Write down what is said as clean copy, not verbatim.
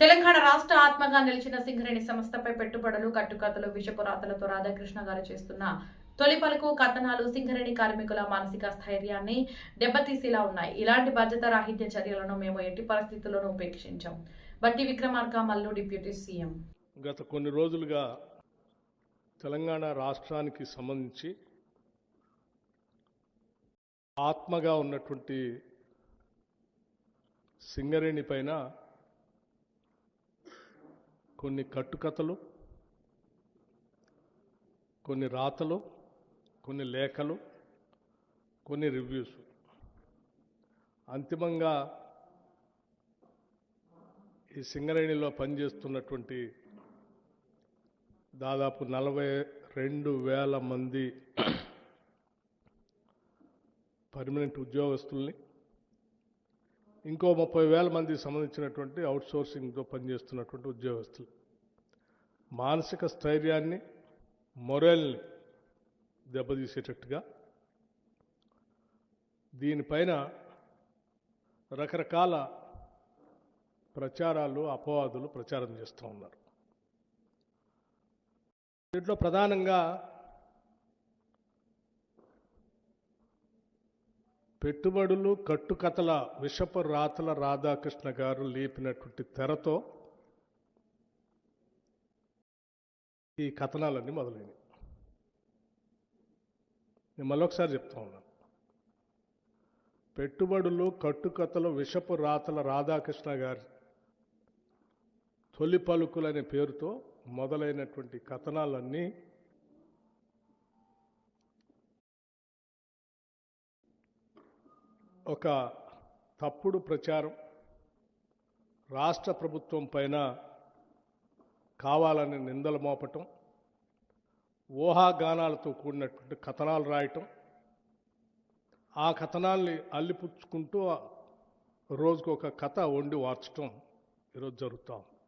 తెలంగాణ రాష్ట్ర ఆత్మగా నిలిచిన సింగరేణి సంస్థపై పెట్టుబడులు కట్టుకథలు విషపురాతలతో రాధాకృష్ణ గారు చేస్తున్న తొలి పలుకు కథనాలు సింగరేణి కార్మికుల మానసిక స్థైర్యాన్ని దెబ్బతీసేలా ఉన్నాయి. ఇలాంటి బాధ్యత రాహిత్య చర్యలను మేము ఎట్టి పరిస్థితుల్లోనూ ఉపేక్షించాం. బట్టి విక్రమార్క మల్లు డిప్యూటీ సీఎం. గత కొన్ని రోజులుగా తెలంగాణ రాష్ట్రానికి సంబంధించి ఆత్మగా ఉన్నటువంటి సింగరేణి పైన కొన్ని కట్టుకథలు, కొన్ని రాతలు, కొన్ని లేఖలు, కొన్ని రివ్యూస్, అంతిమంగా ఈ సింగరేణిలో పనిచేస్తున్నటువంటి దాదాపు 42,000 మంది పర్మనెంట్ ఉద్యోగస్తుల్ని, ఇంకో 30,000 మందికి సంబంధించినటువంటి అవుట్సోర్సింగ్తో పనిచేస్తున్నటువంటి ఉద్యోగస్తులు మానసిక స్థైర్యాన్ని, మొరల్ని దెబ్బతీసేటట్టుగా దీనిపైన రకరకాల ప్రచారాలు, అపవాదులు ప్రచారం చేస్తూ ఉన్నారు. దీంట్లో ప్రధానంగా పెట్టుబడులు కట్టుకథల విషపు రాతల రాధాకృష్ణ గారు లేపినటువంటి తెరతో ఈ కథనాలన్నీ మొదలైనవి. నేను మళ్ళొకసారి చెప్తా ఉన్నాను. పెట్టుబడులు కట్టుకథలు విషపు రాతల రాధాకృష్ణ గారి తొలి పలుకులనే పేరుతో మొదలైనటువంటి కథనాలన్నీ ఒక తప్పుడు ప్రచారం, రాష్ట్ర ప్రభుత్వం పైన కావాలని నిందలు మోపటం, ఊహాగానాలతో కూడినటువంటి కథనాలు రాయటం, ఆ కథనాల్ని అల్లిపుచ్చుకుంటూ రోజుకొక కథ వండి వార్చటం ఈరోజు జరుగుతూ ఉంది.